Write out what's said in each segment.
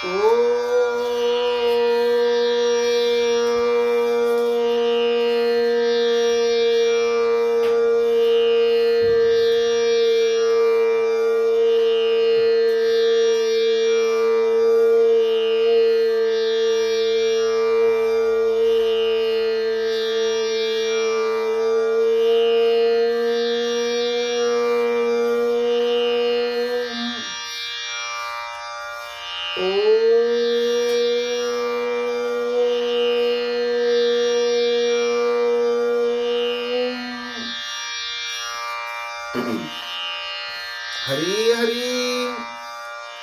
हरी हरी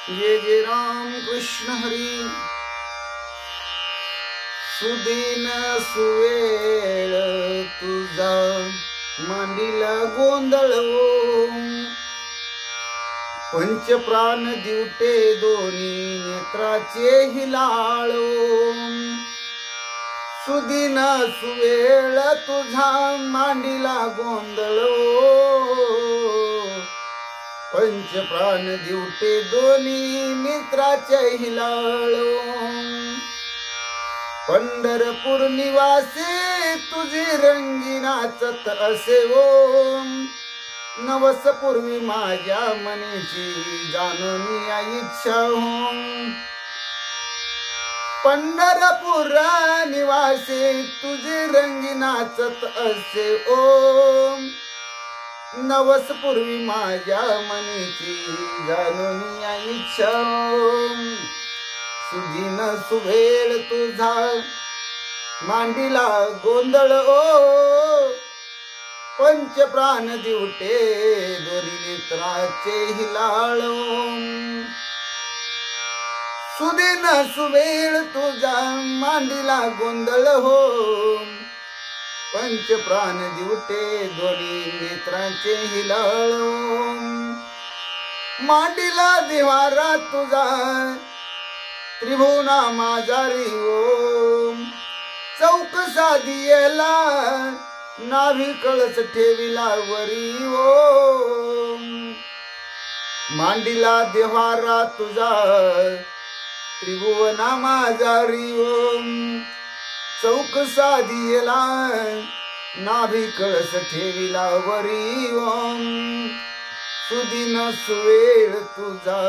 जय जय राम कृष्ण हरी। सुदीन सुवेळ तुझा मांडीला गोंधळ पंचप्राण दिवटे दोन्ही नेत्राचे हिलाळो। सुदीन सुवेळ तुझा मांडीला गोंधळ पंचप्राण दिवटे दोन्ही नेत्राचे हिलाळो। पंढरपूर निवासी तुझी रंगी नाचत असे ओम। नवस पूर्वी माझ्या मनीची जाणून इच्छा होम। पंढरपूर निवासी तुझी रंगी नाचत असे ओम। नवस पूर्वी माझ्या मनीची जाणून इच्छा होम। सुदीन सुवेळ तुझा मांडीला गोंधळ ओ। पंचप्राण दिवटे दोन्ही नेत्राचे हिलाळो। सुदीन सुवेळ तुझा मांडीला गोंधळ हो। पंचप्राण दिवटे दोन्ही नेत्राचे हिलाळो। मांडीला देवारा तुझा त्रिभुवना माझारी ओम। चौक साधियेला नाभी कळस ठेविला वरी ओम। मांडीला देवारा तुझा त्रिभुवना माझारी ओम। चौक साधियेला नाभी कळस ठेविला वरी ओम। सुदीन सुवेळ तुझा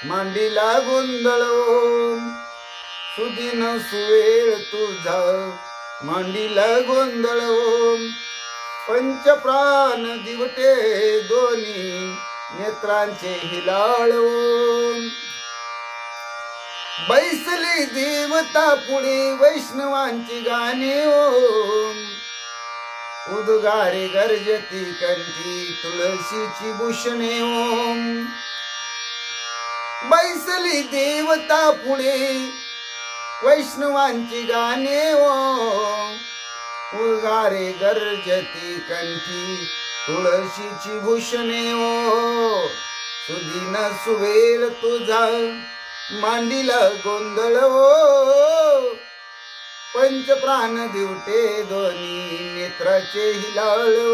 मांडीला गोंधळ ओम। सुदीन सुवेळ तुझा मांडीला गोंधळ ओम। पंचप्राण दिवटे दोन्ही नेत्रांचे हिलाळो। बैसली देवता पुढे वैष्णवांची गाणे ओम। उद्गारे गर्जती कंठी तुळशीची भूषणे ओम। बैसली देवता पुढे वैष्णवांची गाणे ओम। उद्गारे गर्जती कंठी तुळशीची भूषणे ओ। सुदीन सुवेळ तुझा मांडीला गोंधळ ओ। पंचप्राण दिवटे दोन्ही नेत्राचे हिलाळो।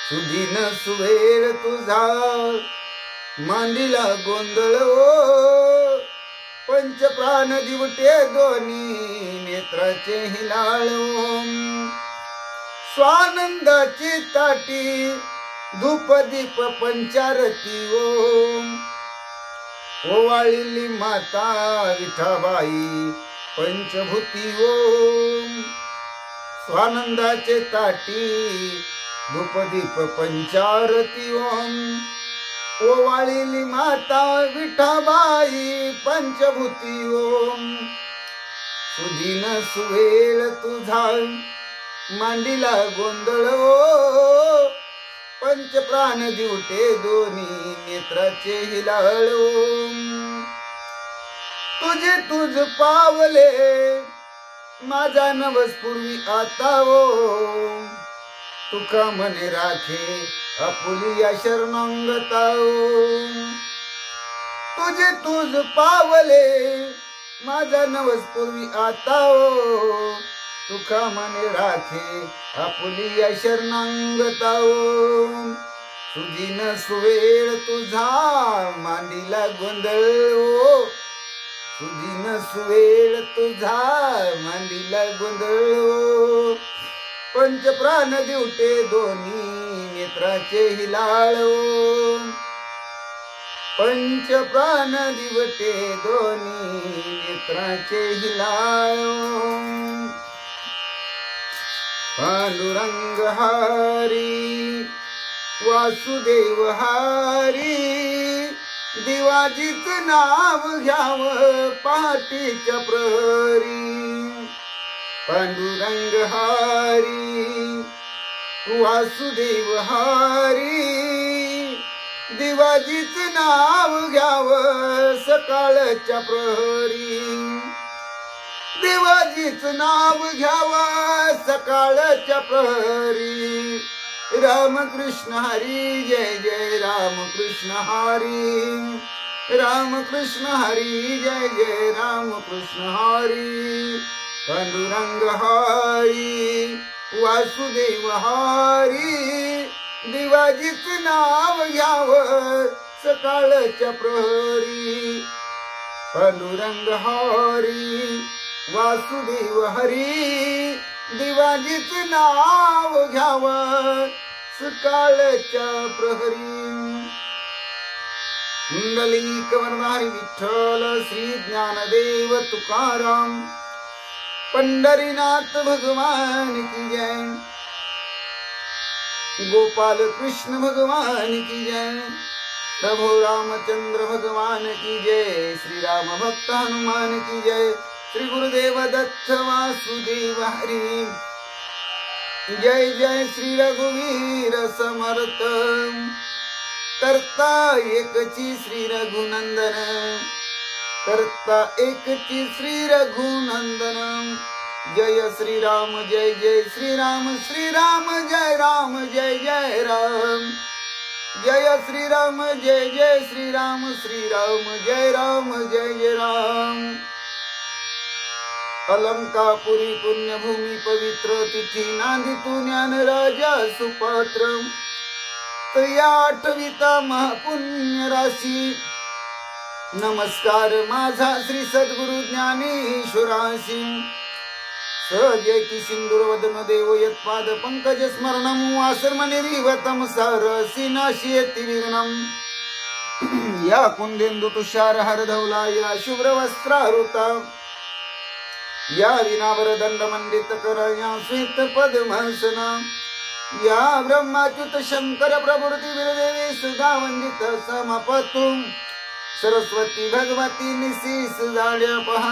सुदीन सुवेळ तुझा मांडीला गोंधळ ओ। पंचप्राण दिवटे दोन्ही नेत्राचे हिलाळो। स्वानंदाची ताटी धूप दीप पंचारती ओम। ओवाळली माता विठाबाई पंचभूती ओम। स्वानंदाचे ताटी धूप दीप पंचारती ओम। ओवाळली माता विठाबाई पंचभूती ओम। सुदीन सुवेळ तुझा मांडीला गोंधळ ओ। पंचप्राण दिवटे दोन्ही नेत्राचे हिलाळो। तुझे तुझ पावले माझा नवस पूर्वी आता ओ। तुका मने राखे आपुलिया शरणांगता ओ। तुझे तुझ पावले माझा नवस पूर्वी आता ओ। तुका मने राखे आपुलिया शरणांगता ओ। सुदिन सुवेळ तुझा मांडीला गोंधळ ओ, सुदिन सुवेळ तुझा मांडीला गोंधळ ओ, पंचप्राण दिवटे दोन्ही नेत्राचे हिलाळ ओ, पंचप्राण दिवटे दोन्ही नेत्राचे हिलाळ ओ, पांडुरंग हरी वासुदेव हरी, दिवाजीच नाव घ्याव पहाटेच्या प्रहरी, पांडुरंग हरी वासुदेव हरी, दिवाजीच नाव घ्याव सकाळच्या प्रहरी, देवाजीच नाव घ्यावा सकाळच्या प्रहरी, रामकृष्ण हरी जय जय रामकृष्ण हरी, रामकृष्ण हरी जय जय रामकृष्ण हरी, पांडुरंग हरी वासुदेव हरी, दिवाजीच नाव घ्याव सकाळच्या प्रहरी, पांडुरंग हरी वासुदेव हरी, दिवाजीच नाव घ्याव सकाळच्या प्रहरी, कुंडलिक वरदारी विठ्ठल श्री ज्ञानदेव तुकाराम, पंढरीनाथ भगवान की जय, गोपाल कृष्ण भगवान की जय, प्रभु रामचंद्र भगवान की जय, श्री राम भक्त हनुमान की जय, श्री गुरुदेव दत्त वासुदेव हरी, जय जय श्री रघुवीर समर्थ, करता एकची श्री रघुनंदन, करता एकची श्री रघुनंदन, जय श्री राम जय जय श्री राम, श्री राम जय राम जय जय राम, जय श्री राम जय जय श्री राम, श्री राम जय जय राम, अलंकापुरी पुण्यभूमी पवित्र तिथी नांदितू ज्ञान राजा सुपात्र, त्रया आठविता महापुण्य राशी, नमस्कार माझा श्री सद्गुरु ज्ञानेश्वरासी, सहजयती सिंदूर वदन देव यत्पाद पंकज स्मरणम, वासर्मनिरीवतम सारसी नाशियति विघ्नम, या कुंदेंदु तुषार हरधवला या शुभ्र वस्त्रावृता, या विनावर दंड मंडित कर या श्वेत पद्मासना, या ब्रह्माच्युत शंकर प्रभृती वीरदेवी सुधा वंदित समपतु, सरस्वती भगवती निशीस जाड्या पहा,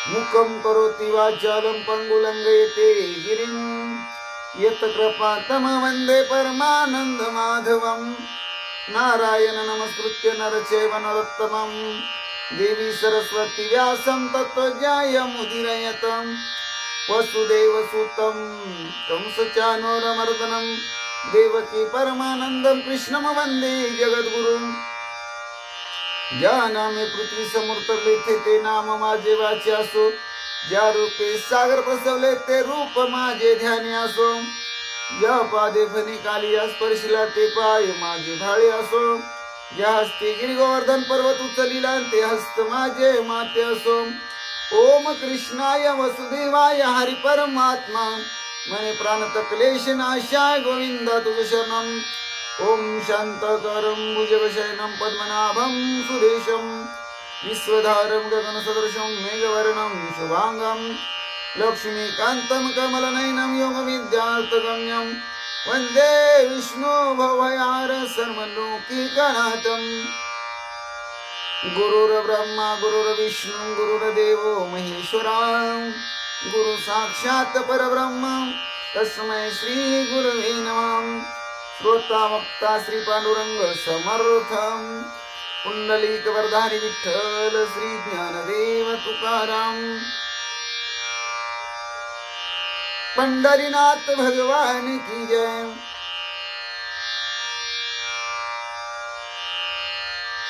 मुखम करोति वाचालं पंगुलंघयते गिरिं, यत कृपा तम वंदे परमानंद माधवं, नारायण नमस्कृत्य नर चैव नरोत्तमं, देवी सरस्वती व्यासं ततो जयमुदीरयतं, वसुदेव सुतं कंसचानूरमर्दनं, देवकी परमानंदं कृष्णं वंदे जगद्गुरुं, ज्या नामे पृथ्वी समूर्तरले ते नाम माझे वाचे असो, ज्या रूपे सागर प्रसवले ते रूप माझे ध्यानी असो, ज्या पादे फणी कालिया स्पर्शिला ते पाय माझे भाळे असो, ज्या हस्ते गिरिगोवर्धन पर्वत उचलिला ते हस्त माझे माते असो, ओम कृष्णाय वसुदेवाय हरि परमात्मा, मने प्राण क्लेश नाशाय गोविंदा तुझ शरणम, ओम शांताकारं भुजगशयनं पद्मनाभं सुरेशं, विश्वधारं गगनसदृशं मेघवर्णं शुभांगं, लक्ष्मीकान्तं कमलनयनं योगविद्यार्थगम्यं, वन्दे विष्णु भवयार सर्वलोकीकनाथं, गुरुर्ब्रह्मा गुरुर्विष्णु गुरुर्देवो महेश्वरा, गुरु साक्षात् परब्रह्म तस्मै श्री गुरवे नमः, श्रोता वक्ता श्री पांडुरंग समर्थं, कुंडलिक वरधारी विठ्ठल श्री ज्ञानदेव तुकाराम, पंढरीनाथ भगवान की जय,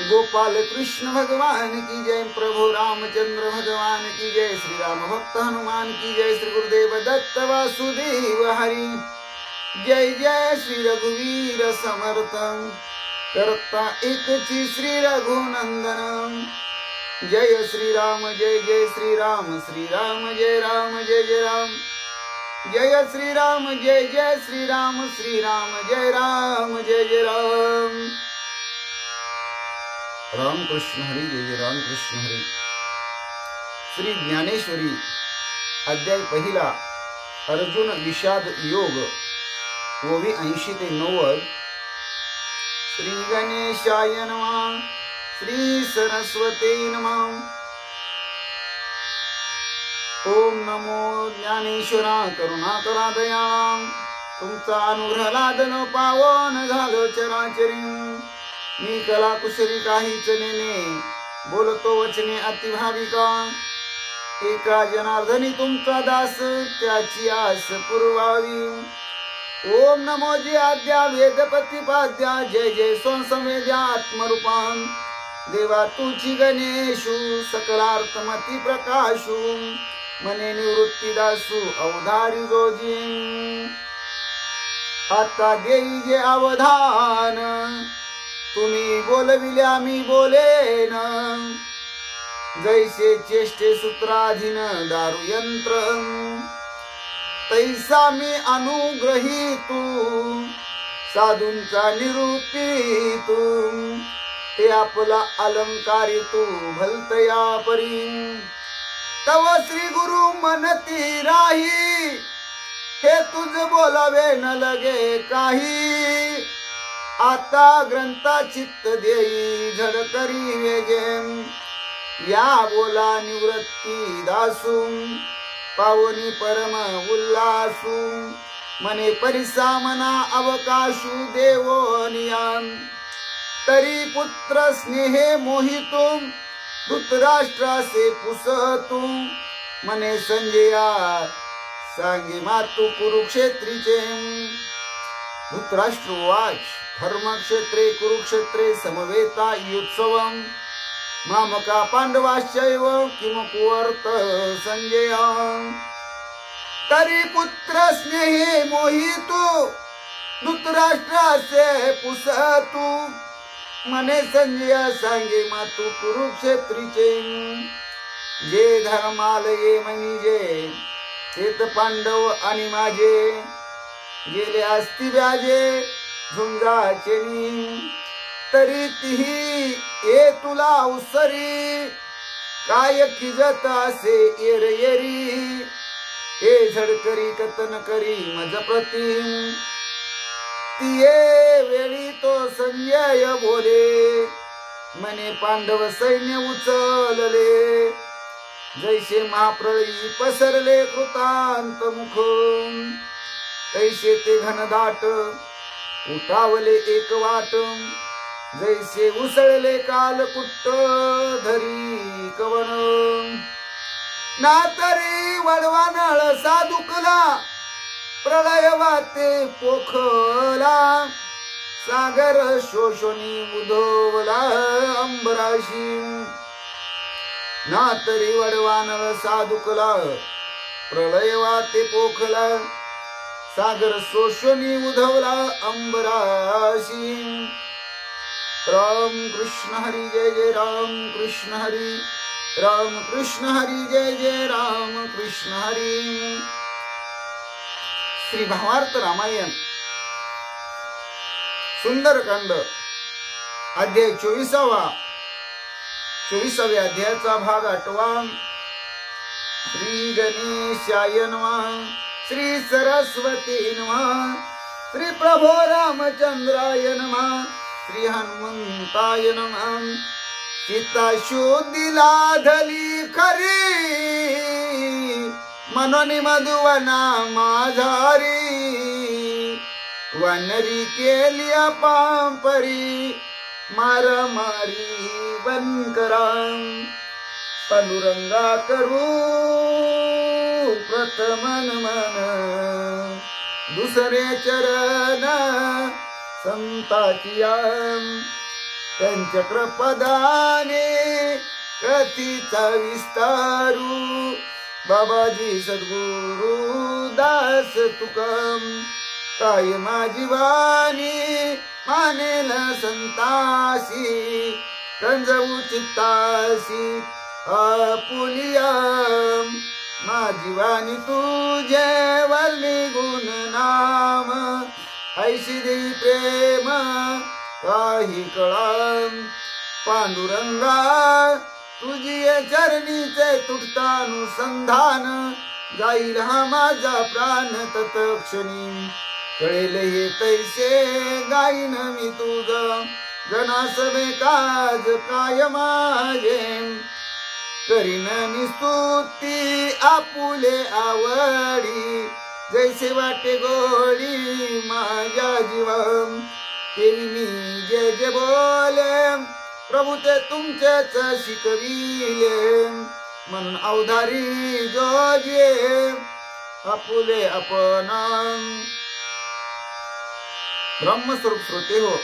गोपाल कृष्ण भगवान की जय, प्रभु रामचंद्र भगवान की जय, श्री राम भक्त हनुमान की जय, श्री गुरुदेव दत्त वासुदेव हरि, जय जय श्री रघुवीर समर्थ करता एकची श्री रघुनंदन जय श्रीराम जय जय श्रीराम श्रीराम जय राम जय जय राम जय श्रीराम जय जय श्रीराम श्रीराम जय राम जय जय राम राम कृष्ण हरी जय जय राम कृष्ण हरी। श्री ज्ञानेश्वरी अध्याय पहिला अर्जुन विषाद योग ओवी 80 ते 90। श्री गणेशाय नमः श्री सरस्वती नमः। ओम नमो ज्ञानेश्वरा करुणाकरा दयाळा तुमचा अनुग्रह लादन पावन झालो चराचरी मी कला कुशली काहीच नेने बोलतो वचने अतिभाविका एका जनार्दनी तुमचा दास त्याची आस पुरवावी। ओम नमो जी आद्या वेद प्रतिपाद्या जय जय स्वसंवेद्या आत्मरूपां देवा तुझी गणेशु सकलार्थमती प्रकाशु मने निवृत्ती दासु अवधारी जोजी आता देई जे अवधान तुम्ही बोलविल्या मी बोलेन जैसे चेष्टे सूत्राधीन दारू यंत्र तैसा मी अनुग्रहीतू साधूंचा निरूपितू ते आपला अलंकारी तू भलतया परी तव श्री गुरु मनती राही हे तुझ बोलावे न लगे काही आता ग्रंथा चित्त देई झड करी वेगे या बोला निवृत्ती दासू पावनी परम उल्लासू मने परिसामना अवकाशू देवोनियाम तरी पुत्र स्नेहे मोहितुम धृतराष्ट्रासे पुसतू मने संजया सांगे मातु कुरुक्षेत्रीचे धृतराष्ट्रवाच धर्मक्षेत्रे कुरुक्षेत्रे समवेता युत्सवम मामका पांडवाश्चैव किम कुवर्त संजय तरी पुत्र स्नेहे मोहितू धृतराष्ट्रासे पुसतू मने संजय सांगे मातु कुरुक्षेत्रीचे जे धर्मालये म्हणजे तेत पांडव आणि माझे गेले असती व्याजे झुंजाचेनी तरी तिही ए तुला उसरी काय खिजत असे येर येरी हे झडकरी कथन करी मज प्रतिम तिये वेळी तो संजय बोले मने पांडव सैन्य उचलले जैसे महाप्रळयी पसरले कृतांत मुख तैसे ते घनदाट उठावले एक वाट जैसे उसळले काल कुट्ट धरी कवन ना तरी वडवानळ साधुकला प्रलय वाते पोखला सागर शोषणी उधवला अंबराशी ना तरी वडवानळ साधुकला प्रलय वाते पोखला सागर शोषणी उधवला अंबराशी। राम कृष्ण हरी जय जय राम कृष्ण हरी राम कृष्ण हरी जय जय राम कृष्ण हरी। श्री भावार्थ रामायण सुंदरकांड अध्याय 24व्या अध्यायाचा भाग 8। श्री गणेशाय नमः श्री सरस्वती नमः श्री प्रभो रामचंद्राय नमः श्री हनुमंताय नमः। सीता शोधिला धली खरी मनोनी मधुवना माझारी वनरी केली पांपरी मारामारी वनकरा पांडुरंगा करू प्रथमन मन दुसरे चरण संताचिया त्यांच्या कृपदाने कथीचा विस्तारू बाबाजी सद्गुरु दास तुकम काय माझी वाणी मानेल संतासी रंजवू चित्तासी आपुलिया माझी वाणी तुझे वर्णी गुण नाम ऐशी देई प्रेम काही कळा पांडुरंगा तुझी चरणीचे तुटतानुसंधान जाईल हा माझा प्राण तत्क्षणी कळेल हे तैसे गाईन मी तुझ जनासवे काज काय माझे करीन मी स्तुती आपुले आवडी जैसे वाटे गोडी माझ्या जीवन केली मी जे जे बोले प्रभू ते तुमचेच शिकविले म्हणून अवधारी जो जे आपुले आपण ब्रह्मस्वरूप श्रोते हो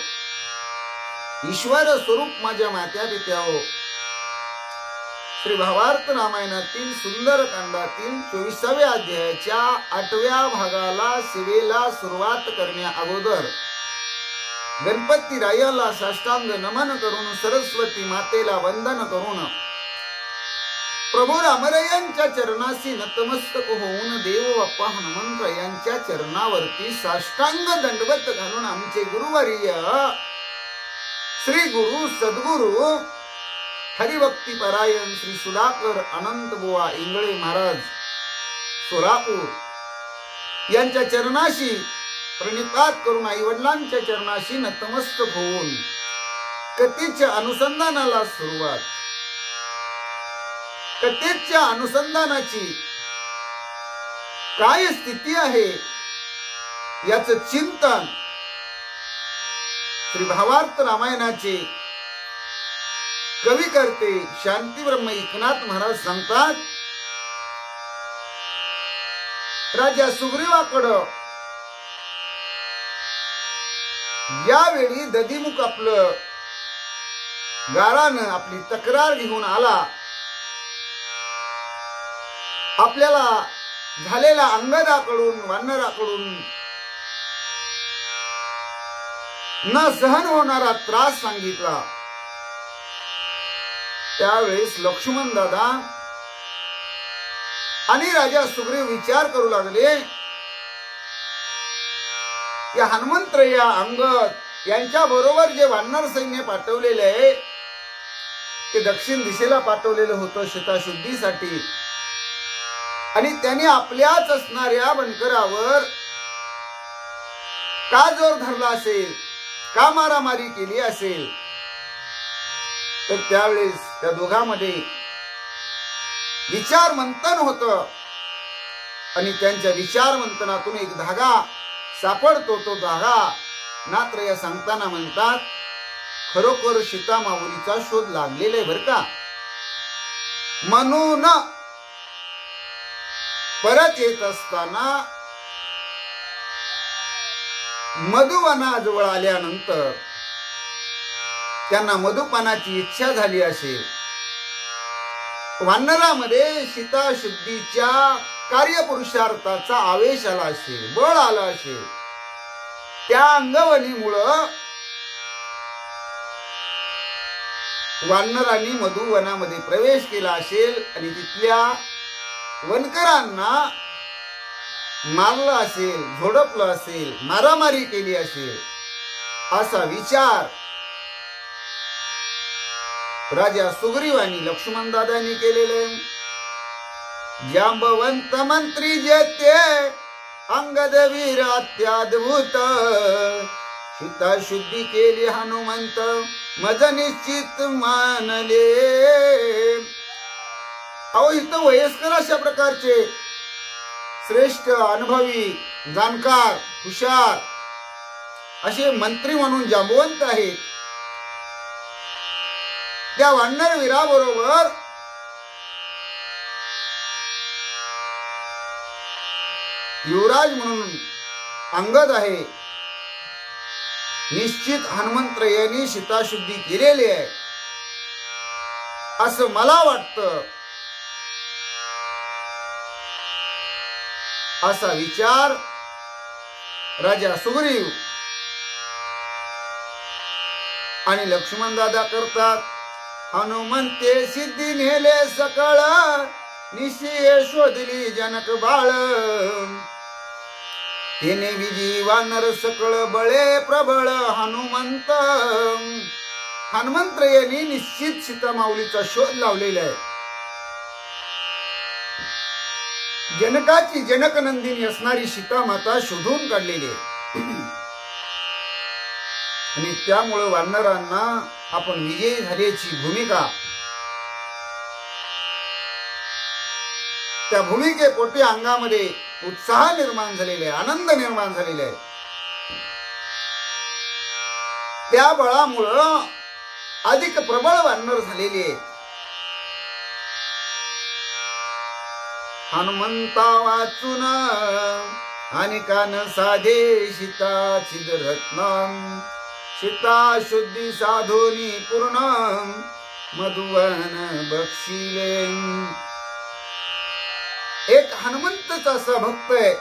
ईश्वर स्वरूप माझ्या मात्या पित्या हो श्री भावार्थ रामायणातील सुंदर कांडातील 24व्या अध्यायाच्या 8व्या भागाला सेवेला सुरुवात करण्या अगोदर गणपती रायाला साष्टांग नमन करून सरस्वती मातेला वंदन करून प्रभू रामरायांच्या चरणाशी नतमस्तक होऊन देव बाप्पा हनुमंत यांच्या चरणावरती साष्टांग दंडवत घालून आमचे गुरुवर्य श्री गुरु सद्गुरु हरिभक्ती परायण श्री सुधाकर अनंत बुवा इंगळे महाराज सोलापूर यांच्या चरणाशी प्रणिपात करून आई वडिलांच्या चरणाशी नतमस्तक होऊन कथेच्या अनुसंधानाला सुरुवात कथेच्या अनुसंधानाची काय स्थिती आहे याचं चिंतन श्री भावार्थ रामायणाचे कवी करते शांती ब्रह्म एकनाथ महाराज सांगतात राजा सुग्रीवाकडं ज्यावेळी दधीमुख आपलं गारानं आपली तक्रार घेऊन आला आपल्याला झालेला अंगदाकडून वानराकडून न सहन होणारा त्रास सांगितला त्यावेळेस लक्ष्मण दादा आणि राजा सुग्रीव विचार करू लागले की हनुमंतराया अंगद यांच्या बरोबर जे वानर सैन्य पाठवलेले आहे ते दक्षिण दिशेला पाठवलेलं होतं शेताशुद्धीसाठी आणि त्याने आपल्याच असणाऱ्या बनकरावर का जोर धरला असेल का मारामारी केली असेल तर त्यावेळेस त्या दोघांमध्ये विचार मंथन होतं आणि त्यांच्या विचार मंथनातून एक धागा सापडतो तो धागा नात्रया सांगताना म्हणतात खरोखर सीता माऊलीचा शोध लागलेला आहे बर का म्हणून परत येत असताना मधुवनाजवळ आल्यानंतर त्यांना मधुपानाची इच्छा झाली असेल वानरामध्ये सीता शुद्धीच्या कार्यपुरुषार्थाचा आवेश आला असेल बळ आला असेल त्या अंगवलीमुळं वानरांनी मधुवनामध्ये प्रवेश केला असेल आणि तिथल्या वनकरांना मारलं असेल झोडपलं असेल मारामारी केली असेल असा विचार राजा सुग्रीव आणि लक्ष्मण दादांनी केलेले जांबवंत मंत्री जेते अंगद वीर अत्याद्भुत सीता शुद्धी केली हनुमंत मज निश्चित मानले अहो इथं वयस्कर अशा प्रकारचे श्रेष्ठ अनुभवी जाणकार हुशार असे मंत्री म्हणून जांबवंत आहेत त्या वानर वीराबरोबर युवराज म्हणून अंगद आहे निश्चित हनुमंतरायांनी सीताशुद्धी केलेली आहे असं मला वाटतं असा विचार राजा सुग्रीव आणि लक्ष्मण दादा करतात, हनुमंते सिद्धी नेले सकळ, निशिये शोधली जनक बाळ, तिने विजी वानर सकळ बळे प्रबळ, हनुमंत यांनी निश्चित सीता माऊलीचा शोध लावलेला आहे. जनकाची जनकनंदिनी असणारी सीता माता शोधून काढलेली आहे आणि त्यामुळे वानरांना आपण विजयी झाल्याची भूमिका, त्या भूमिकेपोटी अंगामध्ये उत्साह निर्माण झालेला आहे, आनंद निर्माण झालेला आहे. त्या बळामुळं अधिक प्रबळ वानर झालेली आहे. हनुमंता वाचून अनेकान साधे सीता चिदरत्न, सीता शुद्धी साधोनी पूर्ण, मधुवन बक्षिले. एक हनुमंतचा असा भक्त आहे,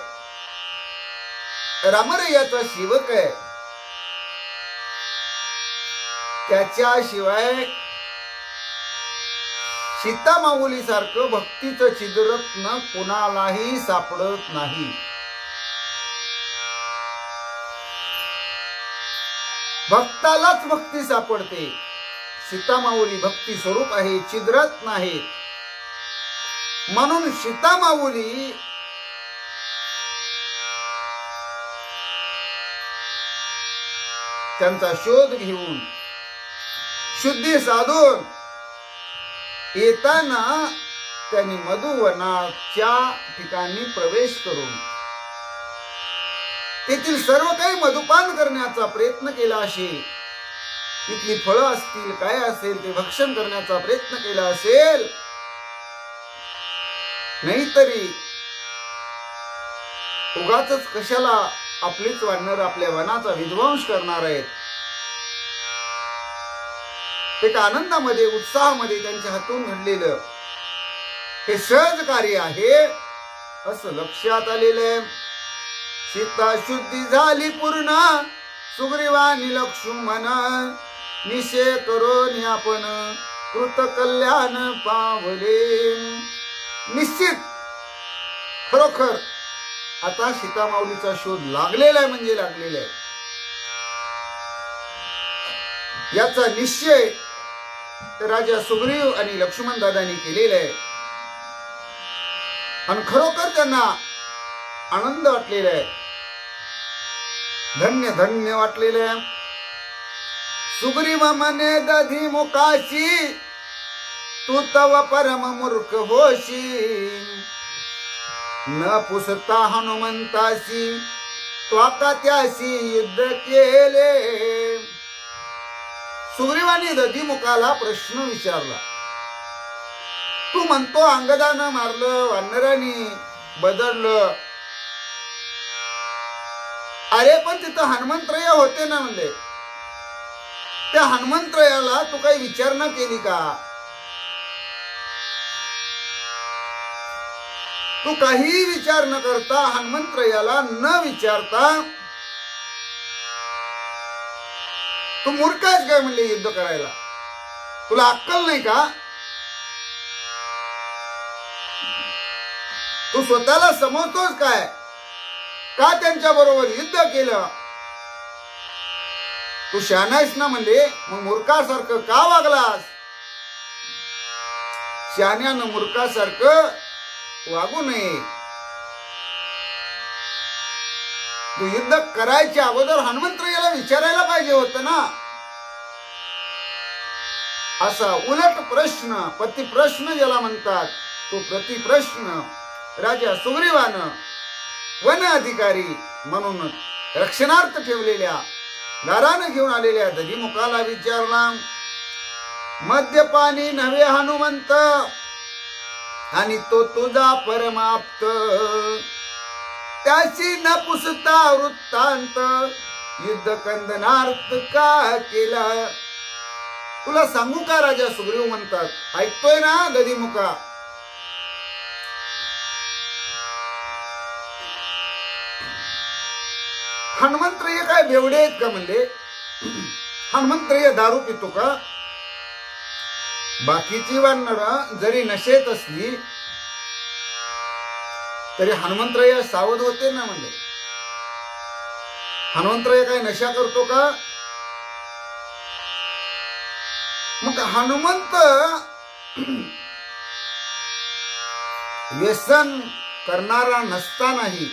रामरयाचा सेवक आहे, त्याच्याशिवाय सीता माऊली सारखं भक्तीचं छिद्रत्न कुणालाही सापडत नाही. भक्तालाच भक्ती सापडते. सीता माऊली भक्ती स्वरूप आहे, छिद्रत्न आहे. म्हणून सीता माऊली त्यांचा शोध घेऊन शुद्धी साधून येताना त्यांनी मधुवनाच्या ठिकाणी प्रवेश करून तेथील सर्व काही मधुपान करण्याचा प्रयत्न केला असेल, तिथली फळं असतील काय असेल ते भक्षण करण्याचा प्रयत्न केला असेल. नाहीतरी उगाचच कशाला आपलेच वानर आपल्या वनाचा विध्वंस करणार आहेत. एक आनंदामध्ये उत्साहामध्ये त्यांच्या हातून घडलेलं हे सहज कार्य आहे असं लक्षात आलेलं आहे. सीता शुद्धी झाली पूर्ण, सुग्रीवानी लक्ष्मण, निषेध करून आपण कृत कल्याण पावले. निश्चित खरोखर आता सीता माऊलीचा शोध लागलेला आहे म्हणजे लागलेला आहे. याचा निश्चय राजा सुग्रीव आणि लक्ष्मण दादांनी केलेला आहे आणि खरोखर त्यांना आनंद वाटलेला आहे, धन्य धन्य वाटलेलं आहे. सुग्रीव म्हणे दधी मुकाशी, तू तव परम मूर्ख होशी, न पुसता हनुमंताशी, त्वाका त्याशी युद्ध केले. सुग्रीवानी दधीमुखाला प्रश्न विचारला, तू म्हणतो अंगदानं मारलं, वानरांनी बदललं, अरे पण तिथं हनुमंतराय होते ना म्हणले, त्या हनुमंतरायाला तू काही विचारणा केली का? तू काही विचार न करता हनुमंतरायाला न विचारता तू मूर्ख आहेस काय म्हणले युद्ध करायला? तुला अक्कल नाही का? तू स्वतःला समजतोस काय? का त्यांच्या बरोबर युद्ध केलं? तू शहाणा आहेस ना म्हणले, मग मूर्खासारखं का वागलास? शहाण्यानं मूर्खासारखं वागू नये. तू युद्ध करायच्या अगोदर हनुमंतरायाला विचारायला पाहिजे होतं ना. असा उलट प्रश्न, प्रतिप्रश्न ज्याला म्हणतात, तो प्रतिप्रश्न राजा सुग्रीवानं वन अधिकारी म्हणून रक्षणार्थ ठेवलेल्या दारानं घेऊन आलेल्या दधीमुखाला विचारला. मद्यपानी नव्हे हनुमंत, आणि तो तुझा परमाप्त, त्याची न पुसता वृत्तांत, युद्ध कंदनार्थ का केला? तुला सांगू का राजा सुग्रीव म्हणतात, ऐकतोय ना दधीमुखा? हनुमंतराय काय बेवडे आहेत का म्हणले? हनुमंतराय दारू पितो का? बाकीची वानर जरी नशेत असली तरी हनुमंतराय सावध होते ना म्हणजे. हनुमंतराय काय नशा करतो का? मग हनुमंत व्यसन करणारा नसतानाही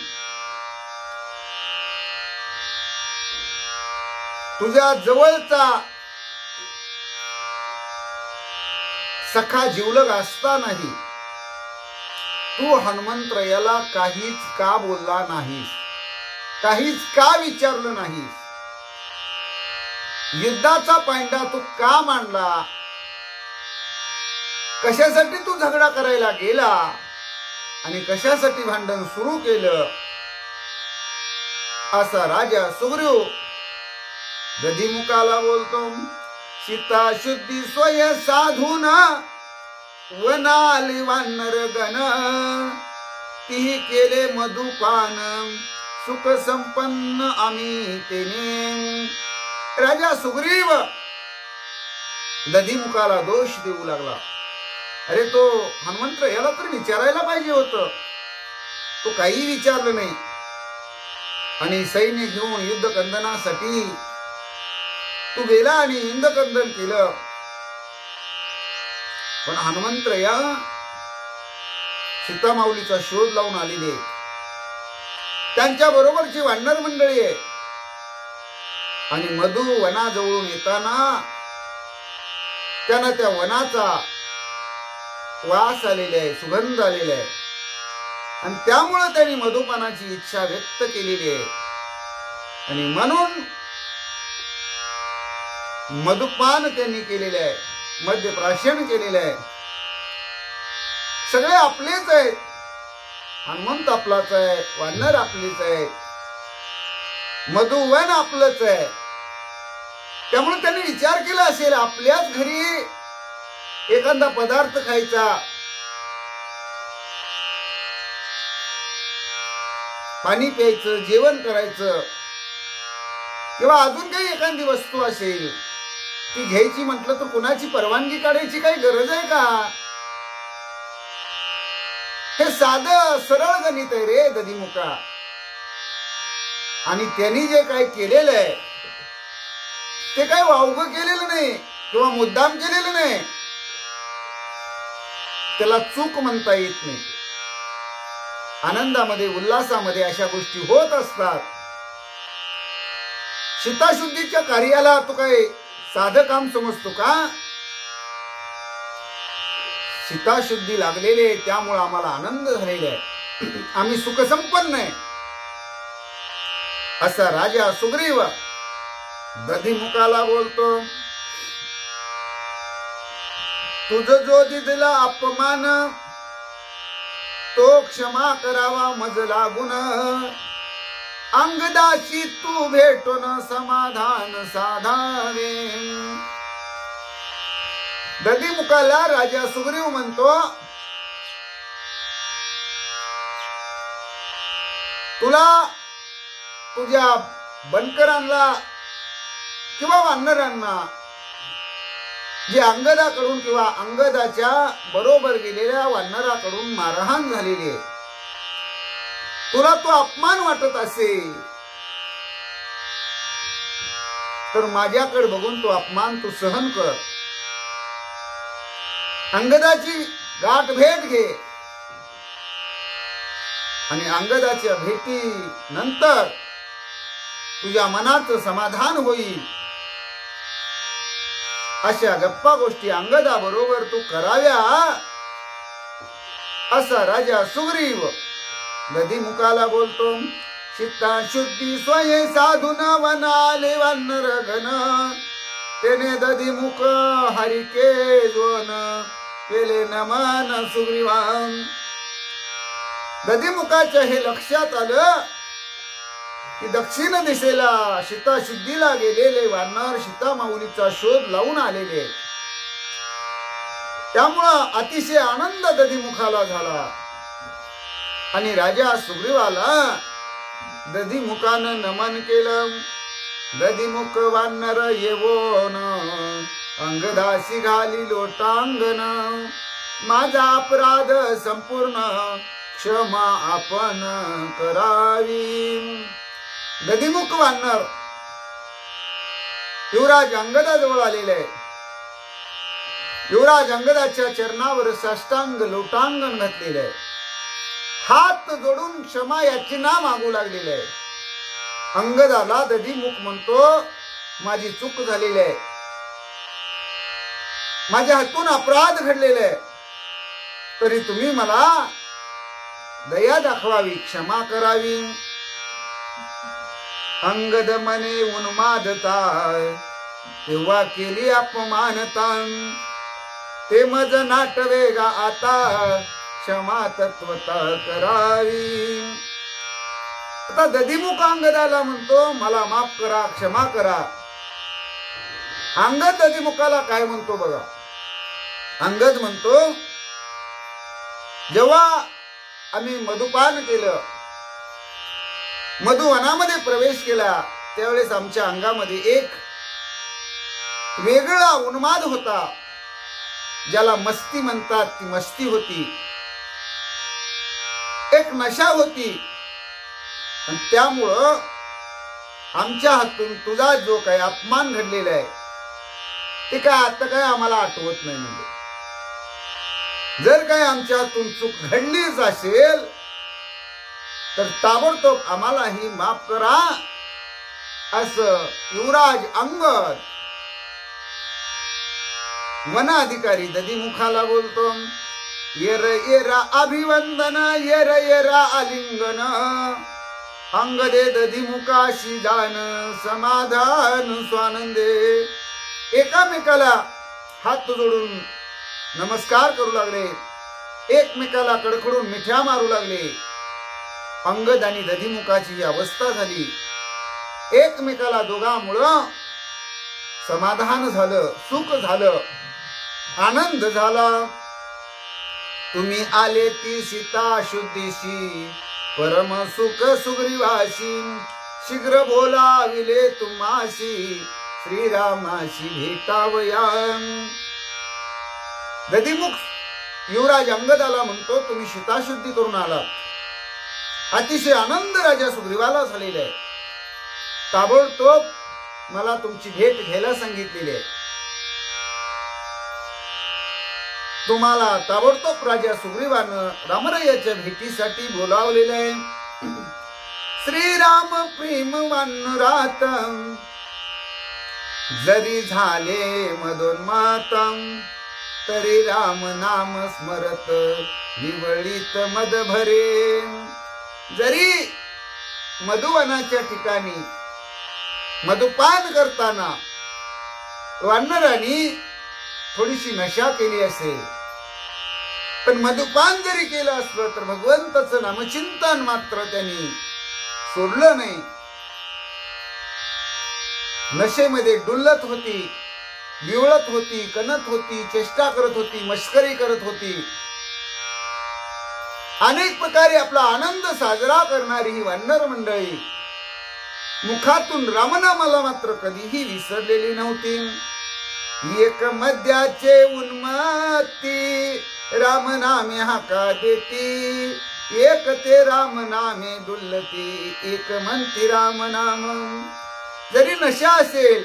तुझ्या जवळचा सखा जीवलग असतानाही तू हनुमंतरायाला काहीच का बोलला नाहीस, काहीच का विचारलं नाहीस? युद्धाचा पायंडा तू का मांडला? कशासाठी तू झगडा करायला गेला आणि कशासाठी भांडण सुरू केलं? असा राजा सुग्रीव दधीमुखाला बोलतो. सीता शुद्धी स्वय साधून वनाली वानर गण, तीही केले मधुपान सुख संपन्न आम्ही तेने. राजा सुग्रीव दधीमुखाला दोष देऊ लागला. अरे तो हनुमंत याला तर विचारायला पाहिजे होतं, तो काही विचारलं नाही आणि सैन्य घेऊन युद्ध कंदनासाठी तू गेला आणि इंद्रकंदन केलं. पण हनुमंतराया सीतामाऊलीचा शोध लावून आलेले, त्यांच्या बरोबरची वानर मंडळी आहे आणि मधु वनाजवळून येताना त्यांना त्या वनाचा वास आलेला आहे, सुगंध आलेला आहे आणि त्यामुळे त्यांनी मधुपानाची इच्छा व्यक्त केलेली आहे आणि म्हणून मधुपान त्यांनी केलेले आहे, मद्यप्राशन केलेले आहे. सगळे आपलेच आहेत, हनुमंत आपलाच आहे, वानर आपलीच आहे, मधुवन आपलंच आहे. त्यामुळे त्यांनी विचार केला असेल आपल्याच घरी एखादा पदार्थ खायचा, पाणी प्यायचं, जेवण करायचं किंवा अजून काही एखादी वस्तू असेल ती घ्यायची म्हटलं तर कुणाची परवानगी काढायची काही गरज आहे का? हे साधं सरळ गणित आहे रे दधीमुखा. आणि त्यांनी जे काही केलेलं आहे ते काही वावगं केलेलं नाही किंवा मुद्दाम केलेलं नाही, त्याला चूक म्हणता येत नाही. आनंदामध्ये उल्हासामध्ये अशा गोष्टी होत असतात. सीताशुद्धीच्या कार्याला तू काय साधं काम समजतो का? सीताशुद्धी लागलेले त्यामुळे आम्हाला आनंद झालेला आहे, आम्ही सुखसंपन्न आहे. असा राजा सुग्रीव दधीमुखाला बोलतो. तुझ जो दिला अपमान तो क्षमा करावा मज लागून, अंगदाशी तू भेटून समाधान साधावे. दधीमुखाला राजा सुग्रीव म्हणतो, तुला तुझ्या बनकरांना किंवा वानरांना जे अंगदाकडून किंवा अंगदाच्या बरोबर गेलेल्या वानराकडून मारहाण झालेली आहे, तुला तो अपमान वाटत असेल तर माझ्याकडे बघून तो अपमान तू सहन कर. अंगदाची गाठ भेट घे आणि अंगदाच्या भेटी नंतर तुझ्या मनाचं समाधान होईल. अशा गप्पा गोष्टी अंगदा बरोबर तू कराव्या. असा राजा सुग्रीव दधीमुखाला बोलतो. सीता शुद्धी स्वय साधून वनाले वानर गण, तेने दधीमुख हरिके जोन केले नमन सुग्रीवान. दधीमुखाच्या हे लक्षात आलं की दक्षिण दिशेला सीता शुद्धीला गेलेले वानर सीता माऊलीचा शोध लावून आलेले, त्यामुळं अतिशय आनंद दधीमुखाला झाला आणि राजा सुग्रीवाला दधिमुखानं नमन केलं. दधिमुख वानर येवोन अंगदासी घाली लोटांगण. माझा अपराध संपूर्ण क्षमा आपण करावी. दधिमुख वानर युवराज अंगदाजवळ आलेले आहे. युवराज अंगदाच्या चरणावर साष्टांग लोटांगण घातलेले आहे. हात जोडून क्षमा याची ना मागू लागलेले आहे. अंगदाला दधिमुख म्हणतो, माझी चूक झालेली आहे, माझ्या हातून अपराध घडलेला आहे, तरी तुम्ही मला दया दाखवावी, क्षमा करावी. अंगद मने उन्मादता तेव्हा केली अपमानता. ते मज नाटवेगा आता क्षमा तत्वता करावी. आता दधिमुख अंगदाला म्हणतो, मला माफ करा, क्षमा करा. अंगद दधिमुखाला काय म्हणतो बघा. अंगद म्हणतो, जेव्हा आम्ही मधुपान केलं, मधुवनामध्ये प्रवेश केला, त्यावेळेस आमच्या अंगामध्ये एक वेगळा उन्माद होता, ज्याला मस्ती म्हणतात. ती मस्ती होती, एक नशा होती. आणि त्यामुळं आमच्या हातून तुझा जो काही अपमान घडलेला आहे ते काय आता काय आम्हाला आठवत नाही. म्हणजे जर काही आमच्या हातून चूक घडलीच असेल तर ताबडतोब आम्हाला ही माफ करा, असं युवराज अंगद वन अधिकारी दधिमुखाला बोलतो. येर येरा अभिवंदन, येर येरा आलिंगन. अंगदे दधिमुखाशी जान, समाधान स्वानंदे. एकामेकाला हात जोडून नमस्कार करू लागले, एकमेकाला कडकडून मिठ्या मारू लागले. अंगद आणि दधिमुखाची ही अवस्था झाली. एकमेकाला दोघांमुळं समाधान झालं, सुख झालं, आनंद झाला. तुम्ही आले ती सीता शुद्धीशी, परम सुख सुग्रीवाशी. शीघ्र बोलाविले तुम्हाशी, श्रीरामाशी भेटावया. दधिमुख युवराज अंगदाला म्हणतो, तुम्ही सीताशुद्धी करून आलात. अतिशय आनंद राजा सुग्रीवाला झालेला आहे. ताबडतोब मला तुमची भेट घ्यायला सांगितलेली आहे. तुम्हाला ताबडतोब राजा सुग्रीवानं रामरायाच्या भेटीसाठी बोलावलेलं आहे. श्रीराम प्रेमवान रात, जरी झाले मदोन्मात. तरी राम नाम स्मरत, विवळीत मद भरे. जरी मधुवनाच्या ठिकाणी मधुपान करताना वानरांनी थोडीशी नशा केली असेल, पण मधुपान जरी केलं असलं तर भगवंताचं नामचिंतन मात्र त्यांनी सोडलं नाही. नशेमध्ये डुलत होती, विवळत होती, कणत होती, चेष्टा करत होती, मस्करी करत होती. अनेक प्रकारे आपला आनंद साजरा करणारी ही वानर मंडळी मुखातून रामनामाला मात्र कधीही विसरलेली नव्हती. एक मद्याचे उन्मत्ती, राम नामे हाका देती. एक ते राम नामे डुलती, एक म्हणती राम नाम. जरी नशा असेल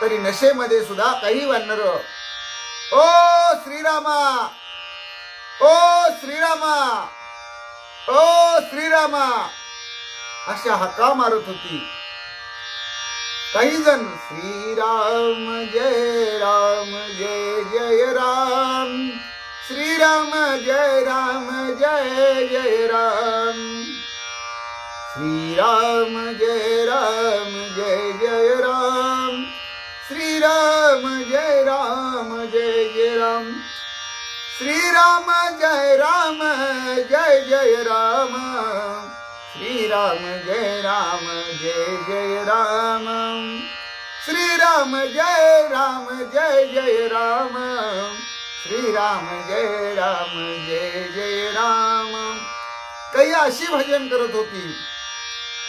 तरी नशेमध्ये सुद्धा काही वानर ओ श्रीरामा, ओ श्रीरामा, ओ श्रीरामा अशा हाका मारत होती. काही जण श्रीराम जय राम जय जय राम, श्रीराम जय राम जय जय राम, श्रीराम जय राम जय जय राम, श्रीराम जय राम जय जय राम, श्रीराम जय राम जय जय राम, श्रीराम जय राम जय जय राम, श्रीराम जय राम जय जय राम, श्रीराम जय राम जय जय राम. काही अशी भजन करत होती,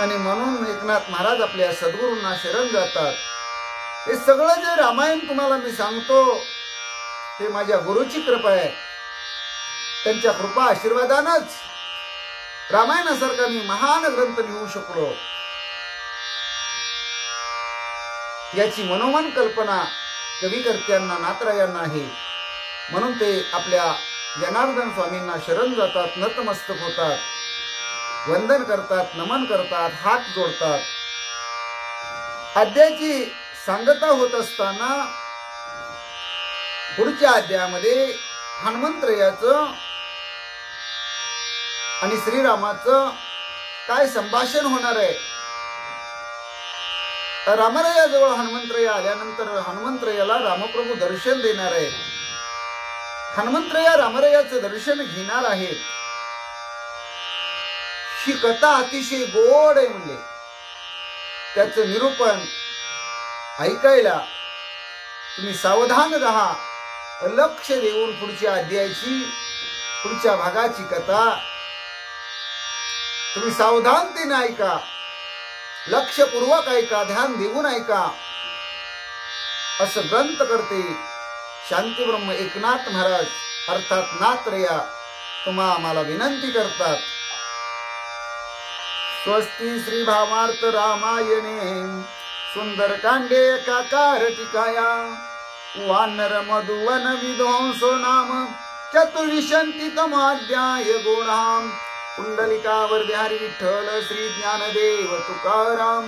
आणि म्हणून एकनाथ महाराज आपल्या सद्गुरूंना शरण जातात. हे सगळं जे रामायण तुम्हाला मी सांगतो हे माझ्या गुरुची कृपा आहे. त्यांच्या कृपा आशीर्वादानच रामायणासारखा मी महान ग्रंथ लिहू शकलो. याची मनोमन कल्पना कविकर्त्यांना नातरायांना आहे. म्हणून ते आपल्या जनार्दन स्वामींना शरण जातात, नतमस्तक होतात, वंदन करतात, नमन करतात, हात जोडतात. अध्यायाची सांगता होत असताना पुढच्या अध्यायामध्ये हनुमंतरायाचं आणि श्रीरामाचं काय संभाषण होणार आहे. रामरायाजवळ हनुमंतराया आल्यानंतर हनुमंतरायाला रामप्रभू दर्शन देणार आहे. हनुमंतराया रामरायाचं दर्शन घेणार आहेत. ही कथा अतिशय गोड आहे. म्हणजे त्याचं निरूपण ऐकायला तुम्ही सावधान राहा. लक्ष देऊन पुढच्या अध्यायाची पुढच्या भागाची कथा तुम्ही सावधानतेने ऐका, लक्षपूर्वक ऐका, ध्यान देऊन ऐका. असं ग्रंथ करते शांतीब्रह्म एकनाथ महाराज अर्थात नाथरया तुम्हा आम्हाला विनंती करतात. स्वस्ती श्री भावार्थ रामायणे सुंदरकांडे एकाकार टिकाया वानर मधुवन विध्वंसो नाम चतुर्विंशतितमाध्याय गुणाम कुंडलिकावर्धे हरी विठ्ठल श्री ज्ञानदेव तुकाराम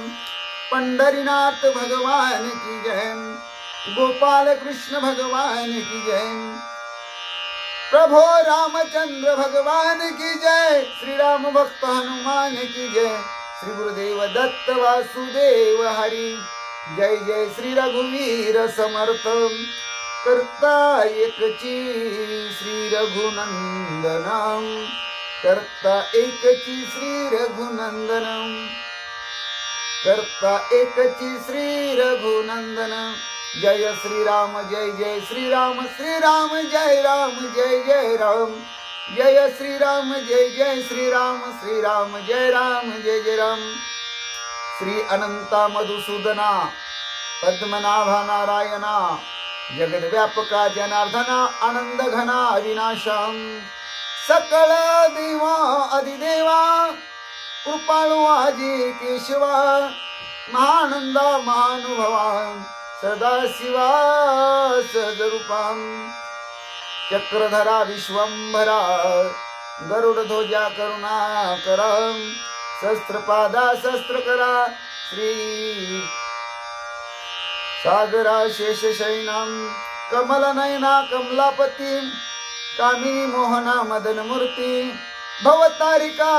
पंढरीनाथ भगवान की जय, गोपाल कृष्ण भगवान की जय, प्रभो रामचंद्र भगवान की जय, श्री राम भक्त हनुमान की जय, श्री गुरुदेव दत्त वासुदेव हरी जय जय, श्री रघुवीर समर्थ करता एकची श्री रघुनंदनम, करता एकची श्री रघुनंदनम, करता एकची श्री रघुनंदनम. जय श्री राम जय जय श्री राम, श्री राम जय राम जय जय राम, जय श्री राम जय जय श्री राम, श्री राम जय राम जय जय राम. श्री अनंता मधुसूदना पद्मनाभा नारायणा जगद्व्यापका जनार्दना आनंद घना अविनाशम सकळ देवा अधिदेवा कृपाळू आजी केशवा महानंदा महानुभवा सदाशिवा सदरूपां चक्रधरा विश्वंभरा गरुडध्वजा करुणाकरा शस्त्रपादा शस्त्रकरा श्री सागरा शेषशयनां कमलनयना कमलापती कामिनी मोहना मदन मूर्ती भवतारका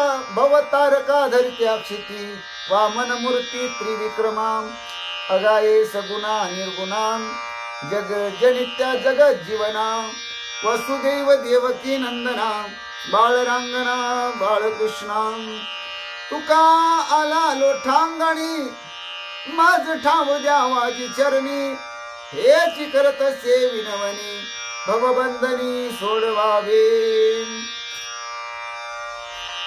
धरित्याक्षिती वामन मूर्ती त्रिविक्रमा अगाये सगुणा निर्गुणा जग जनित्या जगत जीवना वसुदेव देवकी नंदना बाळरांगणा बाळकृष्णा तुका आला लोठांगणी माझ ठाव द्यावाजी चरणी हेची करत से विनवणी भवबंधनी सोडवावे.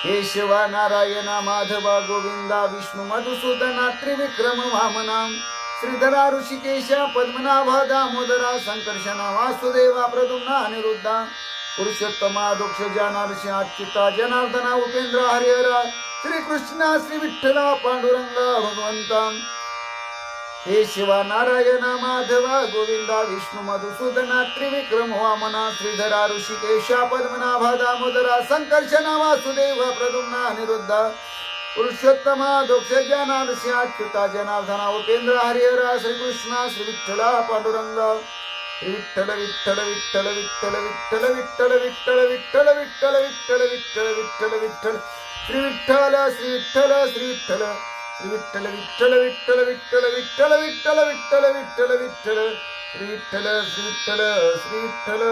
केशवा नारायणा माधवा गोविंदा विष्णू मधुसूदना त्रिविक्रम वामना श्रीधरा ऋषिकेशा पद्मनाभा दामोदरा संकर्षणा वासुदेवा प्रद्युम्ना अनिरुद्धा पुरुषोत्तमा दोक्ष नरसिंह अच्युता जनार्दना उपेंद्र हरिहरा श्रीकृष्णा श्री विठ्ठला पांडुरंगा भगवंता केशवा नारायणा माधवा गोविंदा विष्णू मधुसूदना त्रिविक्रम वामना श्रीधरा ऋषिकेशा पद्मनाभा दामोदरा संकर्षणा वासुदेव प्रद्युम्ना अनिरुद्धा पुरुषोत्तमा दोक्ष नरसिंह अच्युता जनार्दना उपेंद्र हरिहरा श्रीकृष्णा श्री विठ्ठला पांडुरंगा विठ्ठल विठ्ठल विठ्ठल विठ्ठल विठ्ठल विठ्ठल विठ्ठल विठ्ठल विठ्ठल विठ्ठल विठ्ठल विठ्ठल विठ्ठल श्री विठ्ठल श्री विठ्ठल श्री विठ्ठल श्री विठ्ठल विठ्ठल विठ्ठल विठ्ठल विठ्ठल विठ्ठल विठ्ठल विठ्ठल विठ्ठल श्री विठ्ठल श्री विठ्ठल श्री विठ्ठल.